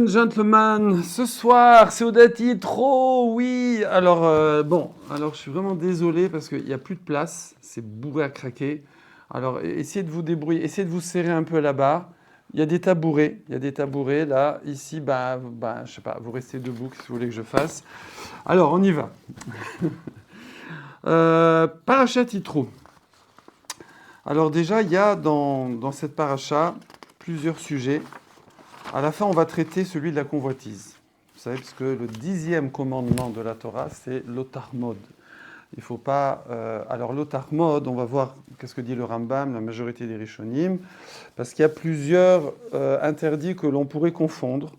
Gentlemen, ce soir, c'est Odati, trop, oui. Alors je suis vraiment désolé parce qu'il n'y a plus de place, c'est bourré à craquer. Alors essayez de vous débrouiller, essayez de vous serrer un peu là-bas. Il y a des tabourets là, ici, je sais pas, vous restez debout, qu'est-ce que vous voulez que je fasse? Alors on y va. Parachat Yitro. Alors déjà, il y a dans cette paracha plusieurs sujets. À la fin, on va traiter celui de la convoitise. Vous savez, parce que le 10e commandement de la Torah, c'est l'otarmod. Il faut pas. Alors, l'otarmod, on va voir qu'est-ce que dit le Rambam, la majorité des Rishonim, parce qu'il y a plusieurs interdits que l'on pourrait confondre.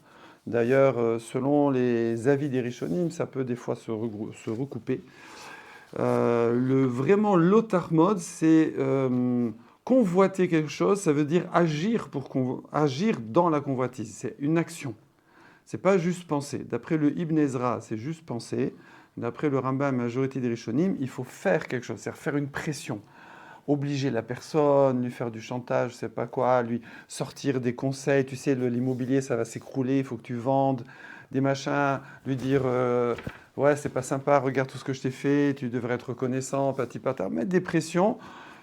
D'ailleurs, selon les avis des Rishonim, ça peut des fois se recouper. Vraiment, l'otarmod, c'est convoiter quelque chose, ça veut dire agir, agir dans la convoitise. C'est une action. C'est pas juste penser. D'après le Ibn Ezra, c'est juste penser. D'après le Rambam, la majorité des Rishonim, il faut faire quelque chose, c'est-à-dire faire une pression. Obliger la personne, lui faire du chantage, je sais pas quoi, lui sortir des conseils. Tu sais, l'immobilier, ça va s'écrouler, il faut que tu vendes des machins, lui dire ouais, c'est pas sympa, regarde tout ce que je t'ai fait, tu devrais être reconnaissant, pati patata. Mettre des pressions,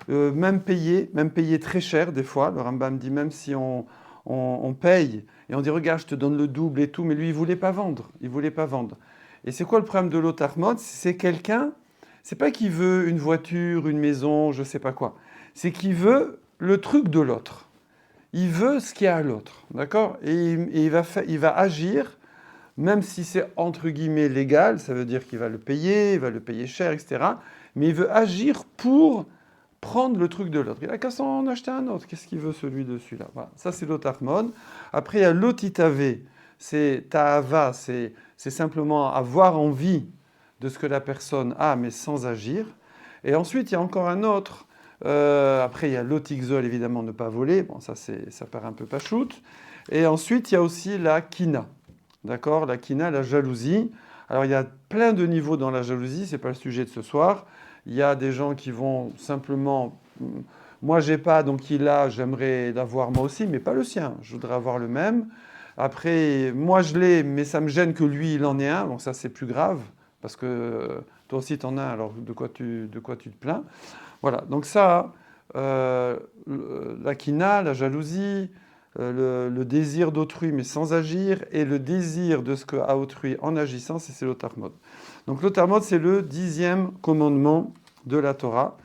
même payer très cher des fois. Le Rambam dit même si on paye et on dit regarde, je te donne le double et tout, mais lui, il voulait pas vendre. Il voulait pas vendre. Et c'est quoi le problème de l'otarmod? C'est quelqu'un, c'est pas qu'il veut une voiture, une maison, je sais pas quoi. C'est qu'il veut le truc de l'autre. Il veut ce qu'il y a à l'autre, d'accord? Et il va agir, même si c'est entre guillemets légal, ça veut dire qu'il va le payer, il va le payer cher, etc. Mais il veut agir pour prendre le truc de l'autre. Il n'a qu'à s'en acheter un autre. Qu'est-ce qu'il veut celui de celui-là? Voilà. Ça, c'est l'otarmon. Après, il y a l'otitavé. C'est ta'ava, c'est simplement avoir envie de ce que la personne a, mais sans agir. Et ensuite, il y a encore un autre. Après, il y a l'otixol, évidemment, ne pas voler. Bon, ça paraît un peu pachoute. Et ensuite, il y a aussi la kina. D'accord? La kina, la jalousie. Alors, il y a plein de niveaux dans la jalousie. Ce n'est pas le sujet de ce soir. Il y a des gens qui vont simplement... Moi, j'ai pas, donc il a, j'aimerais l'avoir moi aussi, mais pas le sien. Je voudrais avoir le même. Après, moi, je l'ai, mais ça me gêne que lui, il en ait un. Donc ça, c'est plus grave, parce que toi aussi, tu en as, alors de quoi tu te plains? Voilà, donc ça, la kina, la jalousie, le désir d'autrui, mais sans agir, et le désir de ce qu'a autrui en agissant, c'est l'otarmod. Donc l'otarmod, c'est le 10e commandement de la Torah.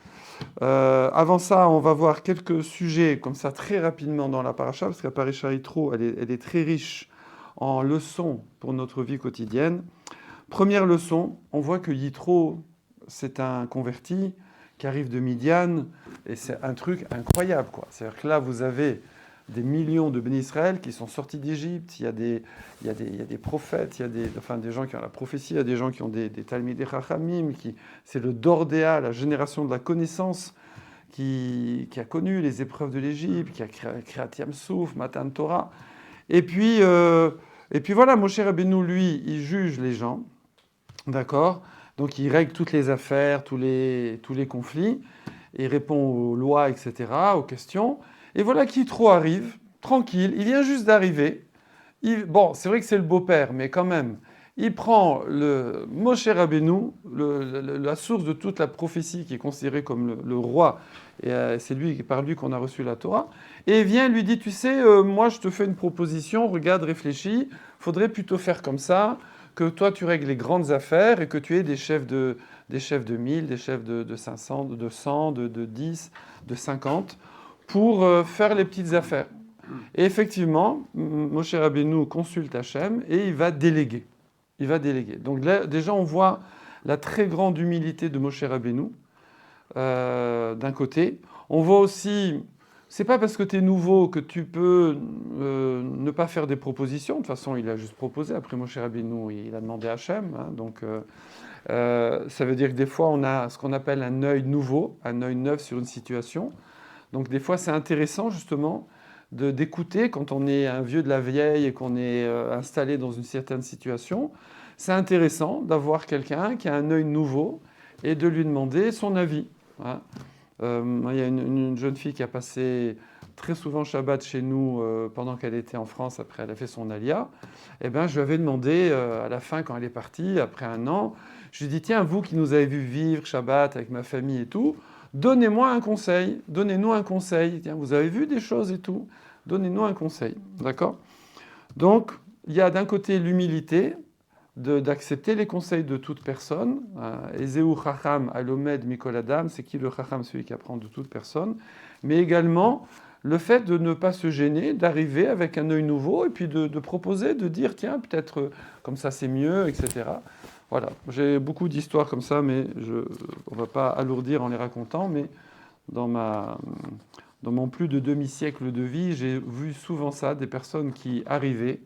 Avant ça, on va voir quelques sujets comme ça très rapidement dans la paracha, parce que la paracha Yitro, elle est très riche en leçons pour notre vie quotidienne. Première leçon, on voit que Yitro, c'est un converti qui arrive de Midian, et c'est un truc incroyable, quoi. C'est-à-dire que là, vous avez des millions de bénis Israël qui sont sortis d'Égypte, il y a des prophètes, il y a des gens qui ont la prophétie, il y a des gens qui ont des Talmidei Chachamim, c'est le Dordéa, la génération de la connaissance, qui a connu les épreuves de l'Égypte, qui a créé Yam Souf, Matan Torah. Et puis voilà, Moshe Rabbeinu, lui, il juge les gens, d'accord? Donc il règle toutes les affaires, tous les conflits, et il répond aux lois, etc., aux questions. Et voilà qu'Yitro arrive, tranquille, il vient juste d'arriver. Bon, c'est vrai que c'est le beau-père, mais quand même, il prend le Moshe Rabbeinu, la source de toute la prophétie qui est considérée comme le roi, et c'est par lui qu'on a reçu la Torah, et il vient lui dit, tu sais, moi je te fais une proposition, regarde, réfléchis, faudrait plutôt faire comme ça, que toi tu règles les grandes affaires et que tu aies des chefs de 1000, des chefs de 500, de 100, de 10, de 50, pour faire les petites affaires. Et effectivement, Moshe Rabbeinu consulte Hachem et il va déléguer. Il va déléguer. Donc là, déjà, on voit la très grande humilité de Moshe Rabbeinu, d'un côté. On voit aussi, c'est pas parce que tu es nouveau que tu peux ne pas faire des propositions. De toute façon, il a juste proposé. Après Moshe Rabbeinu, il a demandé à Hachem. Hein, donc, ça veut dire que des fois, on a ce qu'on appelle un œil nouveau, un œil neuf sur une situation. Donc des fois, c'est intéressant justement d'écouter quand on est un vieux de la vieille et qu'on est installé dans une certaine situation. C'est intéressant d'avoir quelqu'un qui a un œil nouveau et de lui demander son avis. Hein. Il y a une jeune fille qui a passé très souvent Shabbat chez nous pendant qu'elle était en France, après elle a fait son alia. Eh ben, je lui avais demandé à la fin, quand elle est partie, après un an, je lui ai dit, tiens, vous qui nous avez vu vivre Shabbat avec ma famille et tout, donnez-moi un conseil, donnez-nous un conseil. Tiens, vous avez vu des choses et tout, donnez-nous un conseil. D'accord? Donc, il y a d'un côté l'humilité, d'accepter les conseils de toute personne. Ezeu chacham alomed mikol adam, c'est qui le chacham, celui qui apprend de toute personne. Mais également le fait de ne pas se gêner, d'arriver avec un œil nouveau et puis de proposer, de dire tiens, peut-être comme ça c'est mieux, etc. Voilà, j'ai beaucoup d'histoires comme ça, mais on ne va pas alourdir en les racontant, mais dans mon plus de demi-siècle de vie, j'ai vu souvent ça, des personnes qui arrivaient,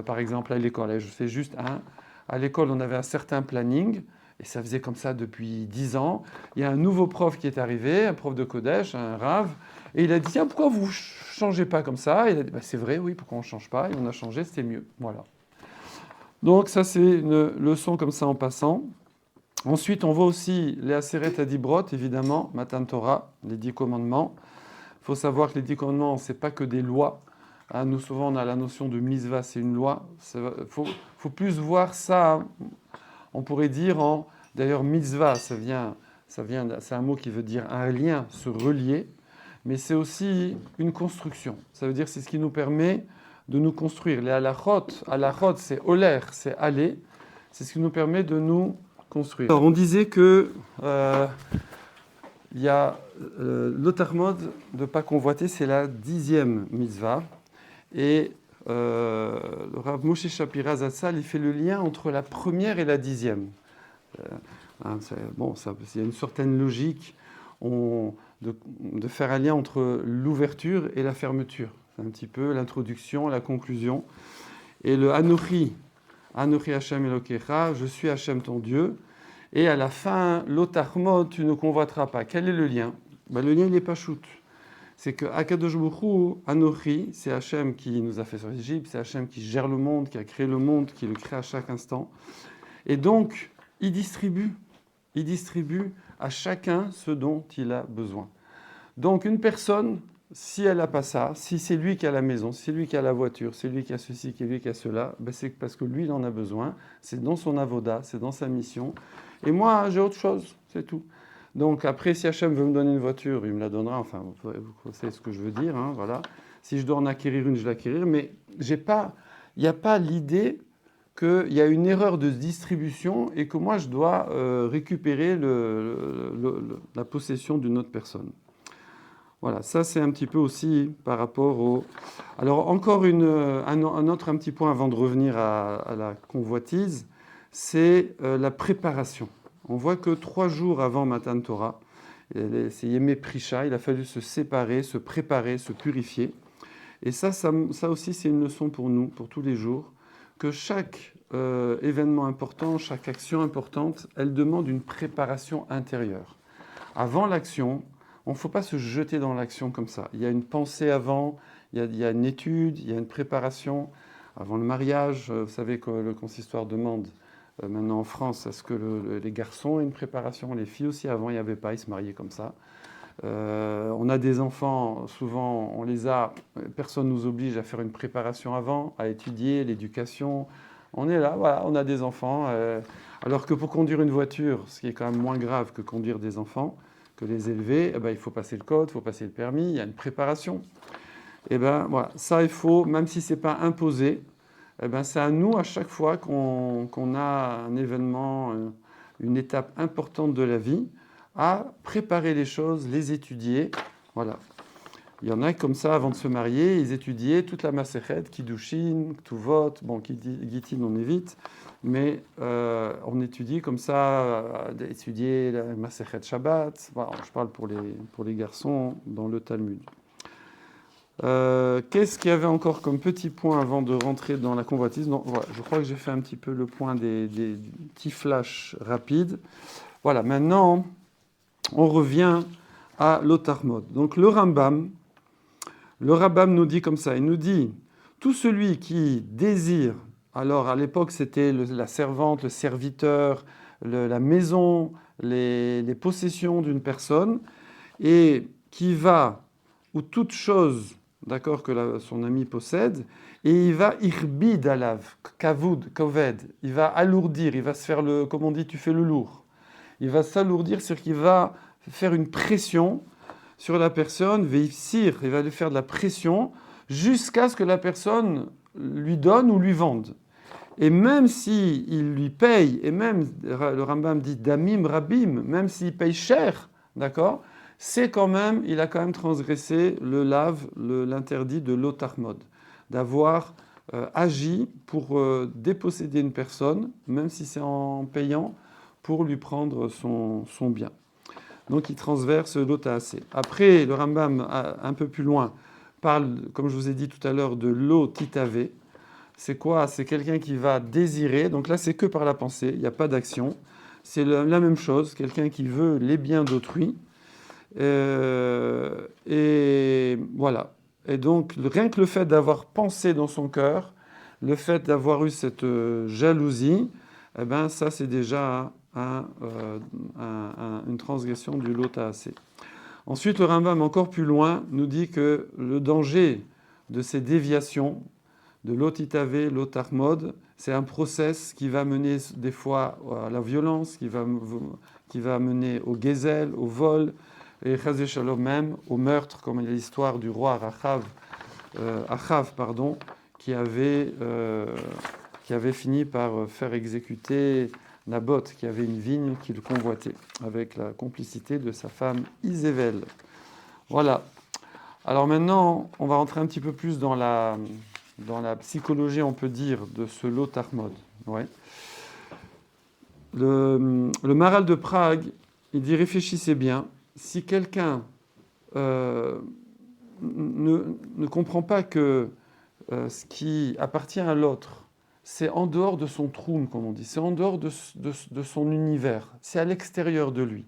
par exemple à l'école. Je fais juste un. À l'école, on avait un certain planning, et ça faisait comme ça depuis 10 ans. Il y a un nouveau prof qui est arrivé, un prof de Kodesh, un Rav, et il a dit tiens, pourquoi vous ne changez pas comme ça? Il a dit bah, c'est vrai, oui, pourquoi on ne change pas? Et on a changé, c'était mieux. Voilà. Donc ça, c'est une leçon comme ça en passant. Ensuite, on voit aussi les Aseret Adibrot, évidemment, Matan Torah, les 10 commandements. Il faut savoir que les 10 commandements, ce n'est pas que des lois. Nous, souvent, on a la notion de misva, c'est une loi. Il faut plus voir ça, on pourrait dire, d'ailleurs, mitzvah, c'est un mot qui veut dire un lien, se relier, mais c'est aussi une construction. Ça veut dire c'est ce qui nous permet de nous construire. Les halachot, c'est oler, c'est aller, c'est ce qui nous permet de nous construire. Alors, on disait que il y a l'otarmod de ne pas convoiter, c'est la 10e mitzvah. Et le Rav Moshe Shapira Zatzal, il fait le lien entre la première et la 10e. Il y a une certaine logique de faire un lien entre l'ouverture et la fermeture. C'est un petit peu l'introduction, la conclusion. Et le Anochi Hashem Elokecha, je suis Hashem ton Dieu. Et à la fin, l'Otachmod, tu ne convoiteras pas. Quel est le lien? Le lien, il n'est pas shoot. C'est que Akadosh Baruch Hu, Anochi, c'est Hachem qui nous a fait sur l'Égypte, c'est Hachem qui gère le monde, qui a créé le monde, qui le crée à chaque instant. Et donc, il distribue à chacun ce dont il a besoin. Donc, une personne, si elle n'a pas ça, si c'est lui qui a la maison, si c'est lui qui a la voiture, c'est lui qui a ceci, c'est lui qui a cela, c'est parce que lui, il en a besoin. C'est dans son avoda, c'est dans sa mission. Et moi, j'ai autre chose, c'est tout. Donc après, si Hachem veut me donner une voiture, il me la donnera. Enfin, vous savez ce que je veux dire. Voilà. Si je dois en acquérir une, je l'acquérirai. Mais il n'y a pas l'idée qu'il y a une erreur de distribution et que moi, je dois récupérer la possession d'une autre personne. Voilà, ça c'est un petit peu aussi par rapport au... Alors encore un autre un petit point avant de revenir à la convoitise, c'est la préparation. On voit que 3 jours avant Matan Torah, c'est Yemé Prisha, il a fallu se séparer, se préparer, se purifier. Et ça aussi, c'est une leçon pour nous, pour tous les jours, que chaque événement important, chaque action importante, elle demande une préparation intérieure. Avant l'action, il ne faut pas se jeter dans l'action comme ça. Il y a une pensée avant, il y a une étude, il y a une préparation. Avant le mariage, vous savez que le consistoire demande maintenant en France, est-ce que les garçons aient une préparation? Les filles aussi, avant, il n'y avait pas, ils se mariaient comme ça. On a des enfants, souvent, personne ne nous oblige à faire une préparation avant, à étudier l'éducation. On est là, voilà, on a des enfants. Alors que pour conduire une voiture, ce qui est quand même moins grave que conduire des enfants, que les élever, il faut passer le code, il faut passer le permis, il y a une préparation. Voilà, ça, il faut, même si ce n'est pas imposé, c'est à nous, à chaque fois qu'on a un événement, une étape importante de la vie, à préparer les choses, les étudier. Voilà. Il y en a comme ça, avant de se marier, ils étudiaient toute la Masechet, Kiddushin, Ktuvot, Gittin, on évite, mais on étudie comme ça, étudier la Masechet Shabbat. Voilà, je parle pour les garçons dans le Talmud. Qu'est-ce qu'il y avait encore comme petit point avant de rentrer dans la convoitise? Voilà, je crois que j'ai fait un petit peu le point des petits flashs rapides. Voilà, maintenant, on revient à l'Otarmod. Donc le Rambam nous dit comme ça, il nous dit, tout celui qui désire, alors à l'époque c'était la servante, le serviteur, la maison, les possessions d'une personne, et qui va, ou toute chose, d'accord, que son ami possède, et il va irbid alav, kavud, koved, il va alourdir, il va se faire le, comme on dit, tu fais le lourd. Il va s'alourdir, c'est-à-dire qu'il va faire une pression sur la personne, veifsir, il va lui faire de la pression jusqu'à ce que la personne lui donne ou lui vende. Et même s'il lui paye, et même, le Rambam dit damim rabim, même s'il paye cher, d'accord, c'est quand même, il a quand même transgressé le lave, l'interdit de l'otarmod, d'avoir agi pour déposséder une personne, même si c'est en payant, pour lui prendre son bien. Donc il transverse l'otaassé. Après, le Rambam, un peu plus loin, parle, comme je vous ai dit tout à l'heure, de l'otitave. C'est quoi? C'est quelqu'un qui va désirer. Donc là, c'est que par la pensée, il n'y a pas d'action. C'est la même chose, quelqu'un qui veut les biens d'autrui. Et voilà. Et donc, rien que le fait d'avoir pensé dans son cœur, le fait d'avoir eu cette jalousie, eh ben, ça, c'est déjà une transgression du lotaassé. Ensuite, le Rambam, encore plus loin, nous dit que le danger de ces déviations, de l'otitave, l'otarmod, c'est un process qui va mener des fois à la violence, qui va mener au gezel, au vol, et chazé shalom même au meurtre, comme il y a l'histoire du roi Achav, qui avait fini par faire exécuter Naboth, qui avait une vigne qu'il convoitait, avec la complicité de sa femme Isével. Voilà. Alors maintenant, on va rentrer un petit peu plus dans la psychologie, on peut dire, de ce lotarmod. Ouais. Le Maharal de Prague, il dit, réfléchissez bien, si quelqu'un ne comprend pas que ce qui appartient à l'autre, c'est en dehors de son troum, comme on dit, c'est en dehors de son univers, c'est à l'extérieur de lui.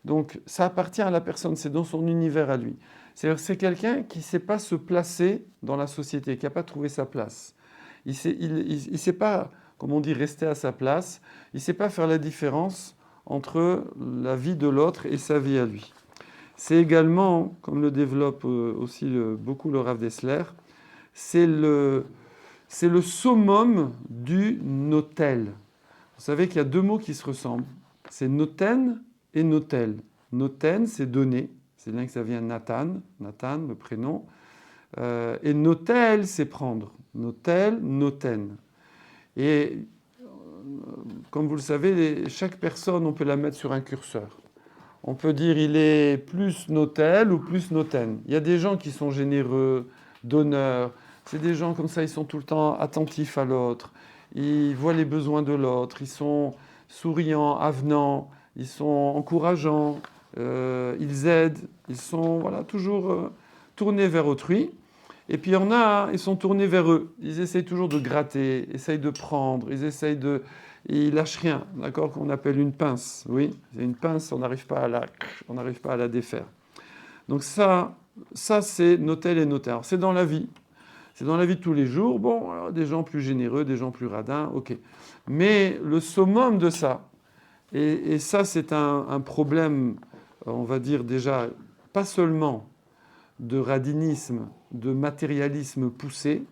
Donc ça appartient à la personne, c'est dans son univers à lui. C'est quelqu'un qui ne sait pas se placer dans la société, qui n'a pas trouvé sa place. Il ne sait pas, comme on dit, rester à sa place. Il ne sait pas faire la différence entre la vie de l'autre et sa vie à lui. C'est également, comme le développe aussi beaucoup le Rav Dessler, c'est le summum du notel. Vous savez qu'il y a deux mots qui se ressemblent. C'est noten et notel. Noten, c'est donner. C'est bien que ça vient Nathan, le prénom. Et notel, c'est prendre. Notel, noten. Et comme vous le savez, chaque personne, on peut la mettre sur un curseur. On peut dire il est plus notel ou plus noten. Il y a des gens qui sont généreux, donneurs. C'est des gens comme ça, ils sont tout le temps attentifs à l'autre. Ils voient les besoins de l'autre. Ils sont souriants, avenants. Ils sont encourageants. Ils aident. Ils sont toujours tournés vers autrui. Et puis il y en a, ils sont tournés vers eux. Ils essayent toujours de gratter, essayent de prendre, ils lâchent rien, d'accord, qu'on appelle une pince. Oui, c'est une pince, on n'arrive pas à la défaire. Donc ça c'est notel et notaire. Alors, c'est dans la vie. C'est dans la vie de tous les jours. Bon, alors, des gens plus généreux, des gens plus radins, ok. Mais le summum de ça, et ça c'est un problème, on va dire déjà, pas seulement de radinisme, de matérialisme poussé,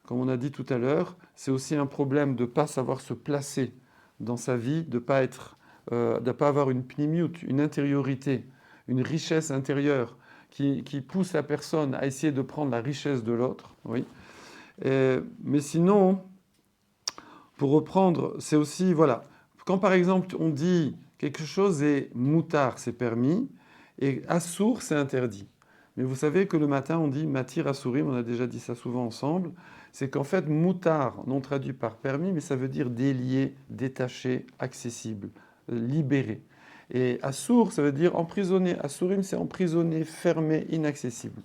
comme on a dit tout à l'heure, c'est aussi un problème de ne pas savoir se placer dans sa vie, de ne pas avoir une pnimiut, une intériorité, une richesse intérieure qui pousse la personne à essayer de prendre la richesse de l'autre. Oui. Mais sinon, pour reprendre, c'est aussi, voilà, quand par exemple on dit quelque chose est moutard, c'est permis, et assour, c'est interdit. Mais vous savez que le matin, on dit matir assourim, on a déjà dit ça souvent ensemble. C'est qu'en fait, moutard, non traduit par permis, mais ça veut dire délié, détaché, accessible, libéré. Et assour, ça veut dire emprisonné. Assourim, c'est emprisonné, fermé, inaccessible.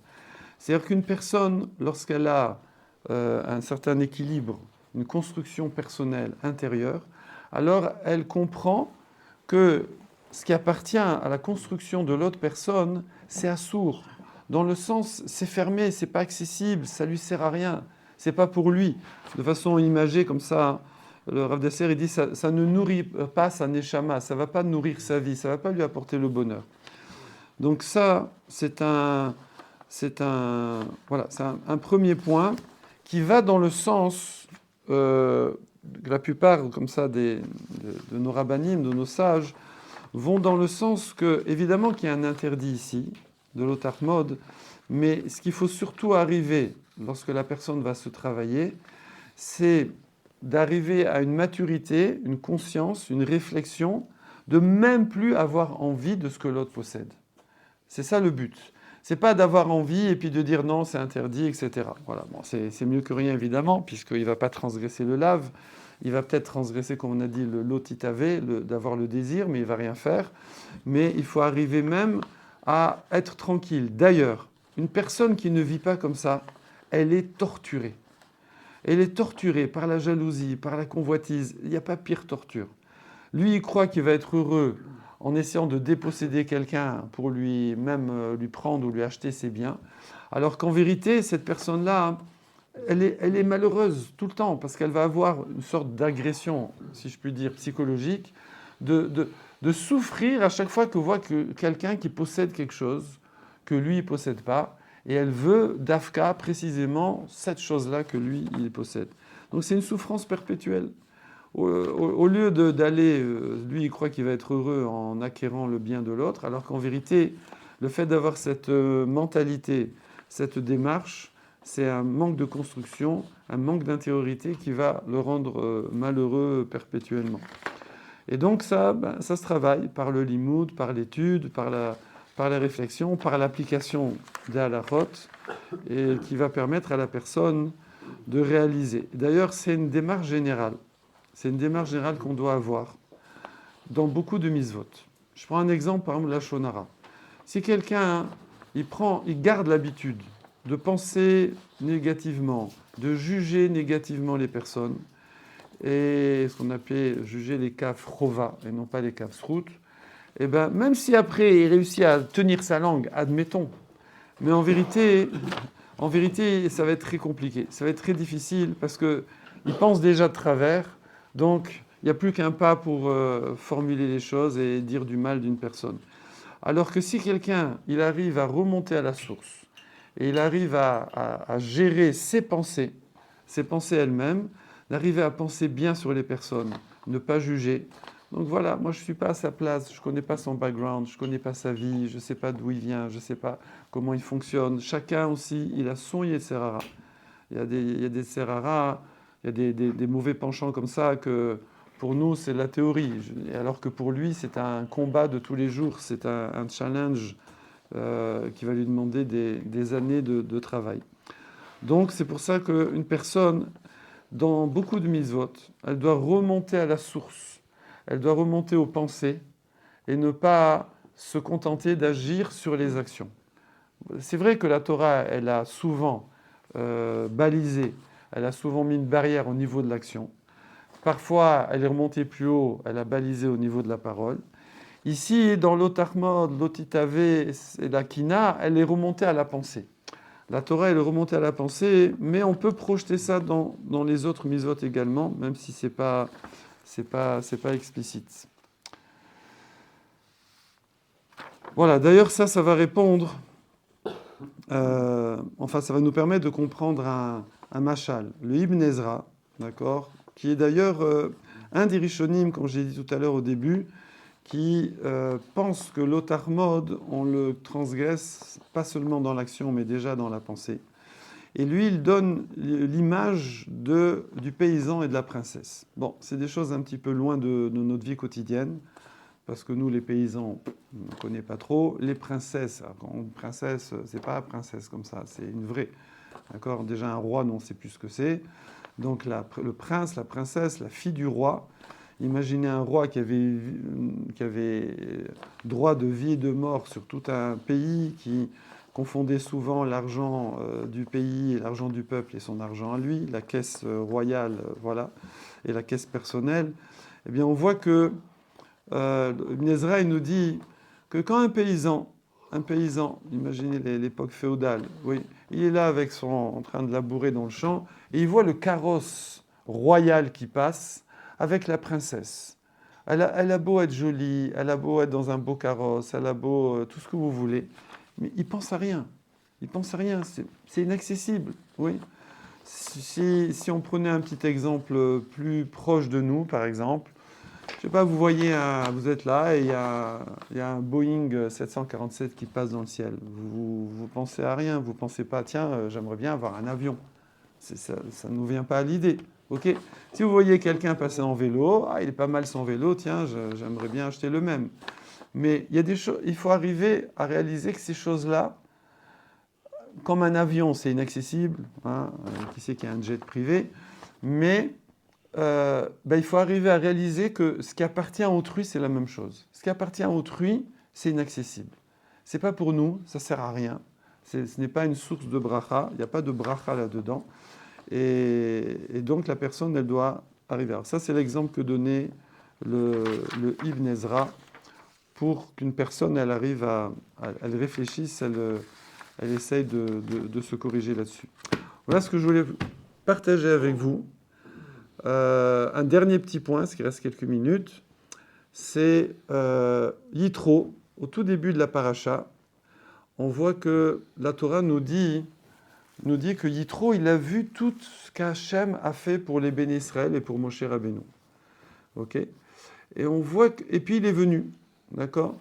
C'est-à-dire qu'une personne, lorsqu'elle a un certain équilibre, une construction personnelle intérieure, alors elle comprend que ce qui appartient à la construction de l'autre personne, c'est assour. Dans le sens, c'est fermé, c'est pas accessible, ça lui sert à rien, c'est pas pour lui. De façon imagée comme ça, le Rav Desser, il dit ça ne nourrit pas sa neshama, ça va pas nourrir sa vie, ça va pas lui apporter le bonheur. Donc ça, voilà, c'est un premier point qui va dans le sens, la plupart comme ça de nos rabbinim, de nos sages, vont dans le sens que, évidemment qu'il y a un interdit ici, de l'otar mode, mais ce qu'il faut surtout arriver, lorsque la personne va se travailler, c'est d'arriver à une maturité, une conscience, une réflexion, de même plus avoir envie de ce que l'autre possède. C'est ça le but. C'est pas d'avoir envie et puis de dire non, c'est interdit, etc. Voilà, bon, c'est mieux que rien, évidemment, puisqu'il ne va pas transgresser le lave. Il va peut-être transgresser, comme on a dit, le lotitavé, d'avoir le désir, mais il ne va rien faire. Mais il faut arriver même à être tranquille. D'ailleurs, une personne qui ne vit pas comme ça, elle est torturée. Elle est torturée par la jalousie, par la convoitise. Il n'y a pas pire torture. Lui, il croit qu'il va être heureux en essayant de déposséder quelqu'un pour lui prendre ou lui acheter ses biens, alors qu'en vérité, cette personne-là, elle est malheureuse tout le temps, parce qu'elle va avoir une sorte d'agression, si je puis dire, psychologique, de souffrir à chaque fois qu'elle voit quelqu'un qui possède quelque chose que lui, il ne possède pas, et elle veut, d'Afka, précisément, cette chose-là que lui, il possède. Donc c'est une souffrance perpétuelle. Au lieu d'aller, lui, il croit qu'il va être heureux en acquérant le bien de l'autre, alors qu'en vérité, le fait d'avoir cette mentalité, cette démarche, c'est un manque de construction, un manque d'intériorité qui va le rendre malheureux perpétuellement. Et donc ça, ça se travaille par le limoud, par l'étude, par la réflexion, par l'application des halachot, et qui va permettre à la personne de réaliser. D'ailleurs, c'est une démarche générale. C'est une démarche générale qu'on doit avoir dans beaucoup de mitzvot. Je prends un exemple, par exemple, la shonara. Si quelqu'un, il garde l'habitude de penser négativement, de juger négativement les personnes, et ce qu'on appelait juger les caves rova et non pas les caves srout, et ben, même si après il réussit à tenir sa langue, admettons, mais en vérité, ça va être très compliqué, ça va être très difficile parce qu'il pense déjà de travers, donc il n'y a plus qu'un pas pour formuler les choses et dire du mal d'une personne. Alors que si quelqu'un, il arrive à remonter à la source, et il arrive à gérer ses pensées elles-mêmes, d'arriver à penser bien sur les personnes, ne pas juger. Donc voilà, moi je ne suis pas à sa place, je ne connais pas son background, je ne connais pas sa vie, je ne sais pas d'où il vient, je ne sais pas comment il fonctionne. Chacun aussi, il a son Yetzerara. Il y a des Yetzerara, il y a des mauvais penchants comme ça que pour nous c'est la théorie, alors que pour lui c'est un combat de tous les jours, c'est un challenge qui va lui demander des années de travail. Donc c'est pour ça qu'une personne, dans beaucoup de mitzvot, elle doit remonter à la source, elle doit remonter aux pensées et ne pas se contenter d'agir sur les actions. C'est vrai que la Torah, elle a souvent balisé, elle a souvent mis une barrière au niveau de l'action. Parfois, elle est remontée plus haut, elle a balisé au niveau de la parole. Ici, dans l'Otarmod, l'Otitavé et la Kina, elle est remontée à la pensée. La Torah, elle est remontée à la pensée, mais on peut projeter ça dans les autres mitzvot également, même si c'est pas explicite. Voilà, d'ailleurs, ça va répondre, ça va nous permettre de comprendre un machal, le Ibn Ezra, d'accord, qui est d'ailleurs un des Rishonim, comme j'ai dit tout à l'heure au début, qui pense que l'otar mode, on le transgresse pas seulement dans l'action, mais déjà dans la pensée. Et lui, il donne l'image du paysan et de la princesse. Bon, c'est des choses un petit peu loin de notre vie quotidienne, parce que nous, les paysans, on ne connaît pas trop. Les princesses, princesse, c'est pas princesse comme ça, c'est une vraie. D'accord ? Déjà, un roi, non, on ne sait plus ce que c'est. Donc, le prince, la princesse, la fille du roi. Imaginez un roi qui avait droit de vie et de mort sur tout un pays, qui confondait souvent l'argent du pays et l'argent du peuple et son argent à lui, la caisse royale, voilà, et la caisse personnelle. Eh bien, on voit que Ibn Ezra, il nous dit que quand un paysan, imaginez l'époque féodale, oui, il est là en train de labourer dans le champ, et il voit le carrosse royal qui passe avec la princesse. Elle a beau être jolie, elle a beau être dans un beau carrosse, elle a beau tout ce que vous voulez, mais il pense à rien. Il pense à rien, c'est inaccessible, oui. Si on prenait un petit exemple plus proche de nous, par exemple, je sais pas, vous voyez, vous êtes là et il y a un Boeing 747 qui passe dans le ciel. Vous pensez à rien, vous pensez pas, tiens, j'aimerais bien avoir un avion. Ça ne nous vient pas à l'idée. Ok. Si vous voyez quelqu'un passer en vélo, ah, il est pas mal son vélo, tiens, j'aimerais bien acheter le même. Mais il y a des choses, il faut arriver à réaliser que ces choses-là, comme un avion, c'est inaccessible. Hein, qui sait qu'il y a un jet privé, mais il faut arriver à réaliser que ce qui appartient à autrui, c'est la même chose. Ce qui appartient à autrui, c'est inaccessible. C'est pas pour nous, ça sert à rien. Ce n'est pas une source de bracha, il n'y a pas de bracha là-dedans. Et donc la personne, elle doit arriver. Alors ça, c'est l'exemple que donnait le Ibn Ezra pour qu'une personne, elle arrive elle réfléchisse, elle essaye de se corriger là-dessus. Voilà ce que je voulais partager avec vous. Un dernier petit point, parce qu'il reste quelques minutes, c'est Yitro, au tout début de la paracha. On voit que la Torah nous dit que Yitro, il a vu tout ce qu'Hachem a fait pour les Béné Israël et pour Moshe Rabbeinu. Ok. Et on voit et puis il est venu, d'accord.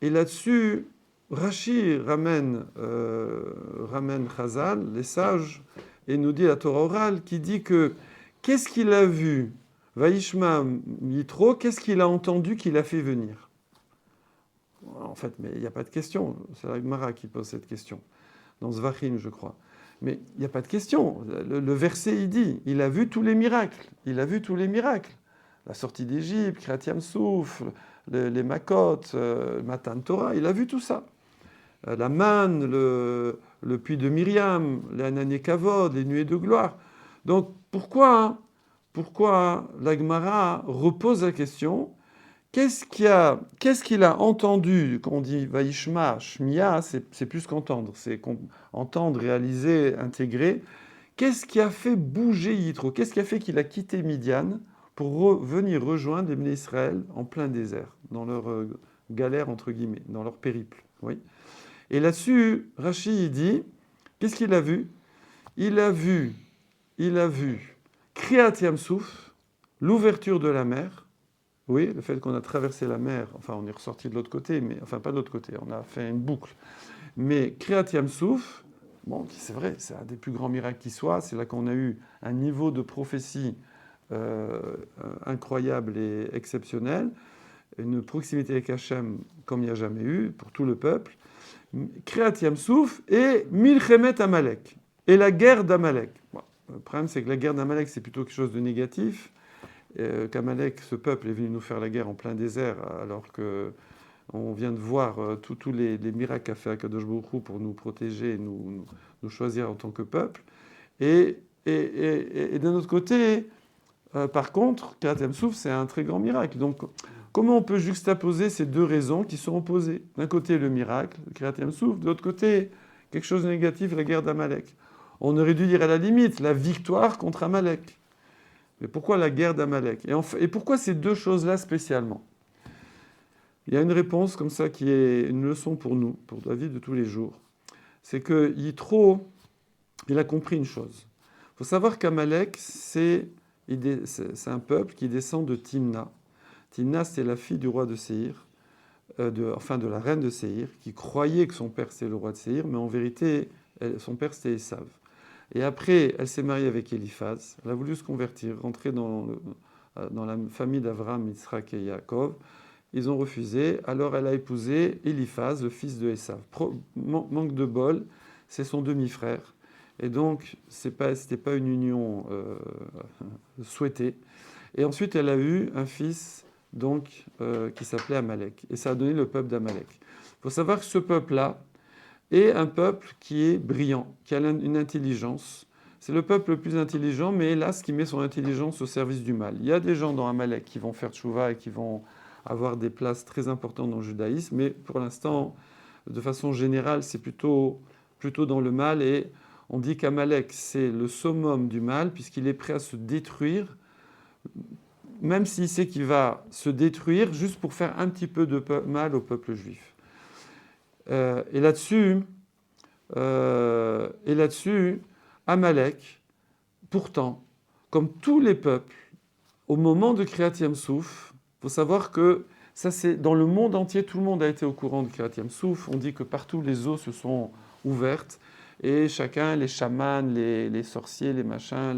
Et là-dessus, Rashi ramène Chazal, les sages, et nous dit la Torah orale qui dit que qu'est-ce qu'il a vu, Vaishma Yitro, qu'est-ce qu'il a entendu qu'il a fait venir. En fait, mais il n'y a pas de question. C'est la Gemara qui pose cette question dans Zvachim, je crois. Mais il n'y a pas de question. Le verset, il dit, il a vu tous les miracles. Il a vu tous les miracles. La sortie d'Égypte, Kriyat Yam-Souf, les Makot, Matan Torah, il a vu tout ça. La manne, le puits de Myriam, les Anané Kavod, les nuées de gloire. Donc pourquoi la Gemara repose la question, qu'est-ce qu'il a entendu? Quand on dit Vaishma, Shmiya, c'est plus qu'entendre, c'est entendre, réaliser, intégrer. Qu'est-ce qui a fait bouger Yitro? Qu'est-ce qui a fait qu'il a quitté Midian pour venir rejoindre les Bnei Israël en plein désert, dans leur galère, entre guillemets, dans leur périple. Oui. Et là-dessus, Rashi il dit, qu'est-ce qu'il a vu? Il a vu Kriyat Yam-Souf, l'ouverture de la mer. Oui, le fait qu'on a traversé la mer, enfin on est ressorti de l'autre côté, mais enfin pas de l'autre côté, on a fait une boucle. Mais Kriyat Yam-Souf, bon, c'est vrai, c'est un des plus grands miracles qui soit. C'est là qu'on a eu un niveau de prophétie incroyable et exceptionnel, une proximité avec Hachem comme il n'y a jamais eu pour tout le peuple. Kriyat Yam-Souf et Milchemet Amalek, et la guerre d'Amalek. Bon, le problème, c'est que la guerre d'Amalek, c'est plutôt quelque chose de négatif. Qu'Amalek, ce peuple, est venu nous faire la guerre en plein désert, alors qu'on vient de voir tous les miracles qu'a fait Akadosh Baruch Hu pour nous protéger et nous choisir en tant que peuple. Et d'un autre côté, par contre, Kriyat Yam-Souf, c'est un très grand miracle. Donc, comment on peut juxtaposer ces deux raisons qui sont opposées? D'un côté, le miracle, Kriyat Yam-Souf, de l'autre côté, quelque chose de négatif, la guerre d'Amalek. On aurait dû dire à la limite la victoire contre Amalek. Mais pourquoi la guerre d'Amalek? Et pourquoi ces deux choses-là spécialement? Il y a une réponse comme ça qui est une leçon pour nous, pour la vie de tous les jours. C'est que Yitro, il a compris une chose. Il faut savoir qu'Amalek, c'est un peuple qui descend de Timna. Timna, c'était la fille du roi de Séhir, de la reine de Séhir, qui croyait que son père c'était le roi de Séhir, mais en vérité, son père c'était Esav. Et après, elle s'est mariée avec Eliphaz. Elle a voulu se convertir, rentrer dans la famille d'Avraham, Yitzhak et Yaakov. Ils ont refusé. Alors elle a épousé Eliphaz, le fils de Esav. Manque de bol, c'est son demi-frère. Et donc, c'était pas une union souhaitée. Et ensuite, elle a eu un fils donc, qui s'appelait Amalek. Et ça a donné le peuple d'Amalek. Il faut savoir que ce peuple-là, et un peuple qui est brillant, qui a une intelligence. C'est le peuple le plus intelligent, mais hélas, qui met son intelligence au service du mal. Il y a des gens dans Amalek qui vont faire tchouva et qui vont avoir des places très importantes dans le judaïsme, mais pour l'instant, de façon générale, c'est plutôt dans le mal. Et on dit qu'Amalek, c'est le summum du mal, puisqu'il est prêt à se détruire même s'il sait qu'il va se détruire juste pour faire un petit peu de mal au peuple juif. Et là-dessus, Amalek, pourtant, comme tous les peuples, au moment de Kriyat Yam-Souf, il faut savoir que ça, c'est dans le monde entier, tout le monde a été au courant de Kriyat Yam-Souf. On dit que partout, les eaux se sont ouvertes et chacun, les chamans, les sorciers, les machins,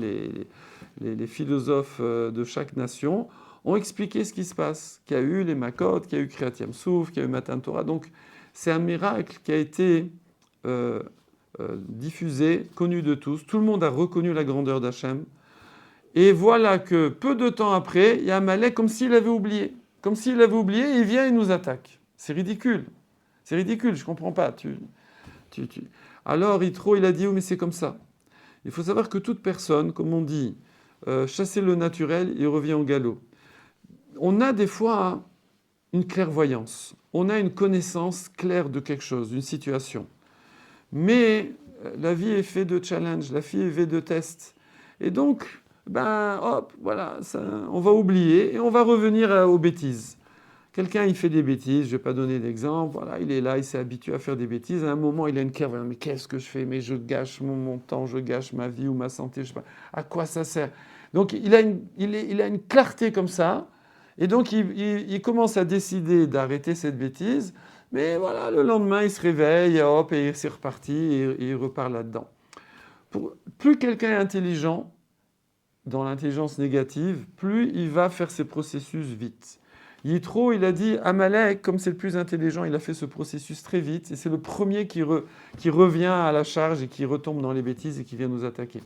les philosophes de chaque nation ont expliqué ce qui se passe, qu'il y a eu les Makot, qu'il y a eu Kriyat Yam-Souf, qu'il y a eu Matan Torah. Donc, c'est un miracle qui a été diffusé, connu de tous. Tout le monde a reconnu la grandeur d'Hachem. Et voilà que peu de temps après, il y a Amalek comme s'il avait oublié. Comme s'il avait oublié, il vient et nous attaque. C'est ridicule. C'est ridicule, je ne comprends pas. Alors Yitro, il a dit, oh, mais c'est comme ça. Il faut savoir que toute personne, comme on dit, chasser le naturel, il revient au galop. On a des fois une clairvoyance. On a une connaissance claire de quelque chose, d'une situation. Mais la vie est faite de challenges, la vie est faite de tests. Et donc, hop, voilà, on va oublier et on va revenir aux bêtises. Quelqu'un, il fait des bêtises, je ne vais pas donner d'exemple, voilà, il est là, il s'est habitué à faire des bêtises. À un moment, il a une clairvoyance, mais qu'est-ce que je fais? Mais je gâche mon temps, je gâche ma vie ou ma santé, je sais pas. À quoi ça sert? Donc, il a une clarté comme ça. Et donc, il commence à décider d'arrêter cette bêtise. Mais voilà, le lendemain, il se réveille, et hop, et c'est reparti, et il repart là-dedans. Plus quelqu'un est intelligent, dans l'intelligence négative, plus il va faire ses processus vite. Yitro, il a dit, Amalek, comme c'est le plus intelligent, il a fait ce processus très vite, et c'est le premier qui revient à la charge et qui retombe dans les bêtises et qui vient nous attaquer.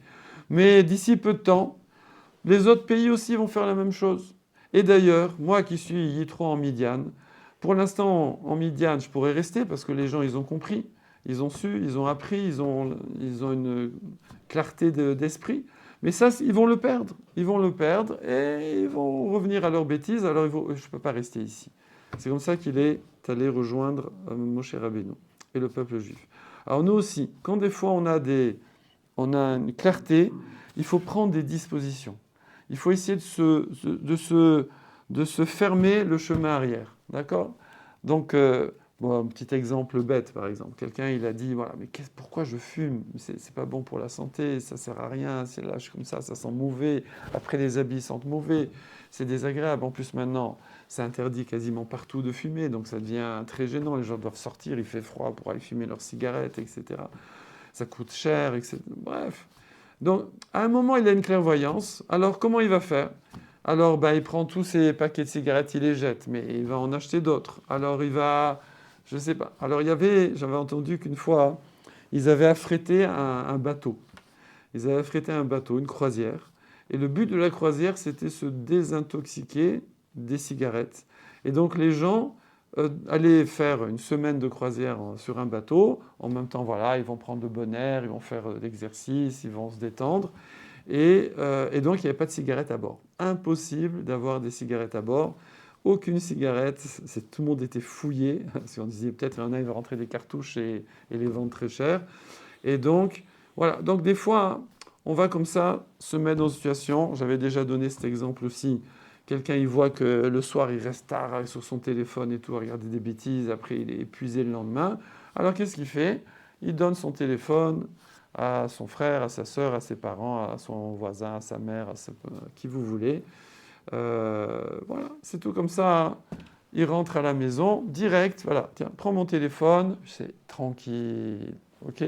Mais d'ici peu de temps, les autres pays aussi vont faire la même chose. Et d'ailleurs, moi qui suis Yitro en Midian, pour l'instant, en Midian, je pourrais rester parce que les gens, ils ont compris, ils ont su, ils ont appris, ils ont une clarté d'esprit. Mais ça, ils vont le perdre. Ils vont le perdre et ils vont revenir à leurs bêtises. Alors, je ne peux pas rester ici. C'est comme ça qu'il est allé rejoindre Moshe Rabbeinu et le peuple juif. Alors, nous aussi, quand des fois on a une clarté, il faut prendre des dispositions. Il faut essayer de se fermer le chemin arrière. D'accord? Donc, un petit exemple bête, par exemple. Quelqu'un, il a dit, voilà, mais pourquoi je fume? C'est pas bon pour la santé, ça sert à rien, c'est lâche comme ça sent mauvais. Après, les habits sentent mauvais, c'est désagréable. En plus, maintenant, c'est interdit quasiment partout de fumer, donc ça devient très gênant. Les gens doivent sortir, il fait froid pour aller fumer leurs cigarettes, etc. Ça coûte cher, etc. Bref. Donc, à un moment, il a une clairvoyance. Alors, comment il va faire? Alors, il prend tous ses paquets de cigarettes, il les jette, mais il va en acheter d'autres. Alors, il va... Je ne sais pas. Alors, j'avais entendu qu'une fois, ils avaient affrété un bateau. Ils avaient affrété un bateau, une croisière. Et le but de la croisière, c'était se désintoxiquer des cigarettes. Et donc, les gens allaient faire une semaine de croisière sur un bateau. En même temps, voilà, ils vont prendre de bon air, ils vont faire de l'exercice, ils vont se détendre. Et donc, il n'y avait pas de cigarettes à bord. Impossible d'avoir des cigarettes à bord. Aucune cigarette. Tout le monde était fouillé. Parce qu'on disait peut-être qu'il y en a, il va rentrer des cartouches et les vendre très cher. Et donc, voilà. Donc, des fois, on va comme ça se mettre dans une situation. J'avais déjà donné cet exemple aussi. Quelqu'un, il voit que le soir, il reste tard sur son téléphone et tout, à regarder des bêtises. Après, il est épuisé le lendemain. Alors, qu'est-ce qu'il fait? Il donne son téléphone à son frère, à sa sœur, à ses parents, à son voisin, à sa mère, qui vous voulez. Voilà, c'est tout comme ça. Il rentre à la maison, direct, voilà, tiens, prends mon téléphone, c'est tranquille, ok?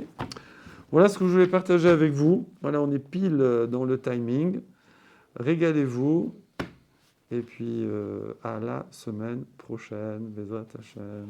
Voilà ce que je voulais partager avec vous. Voilà, on est pile dans le timing. Régalez-vous. Et puis, à la semaine prochaine. Bezrat Hashem.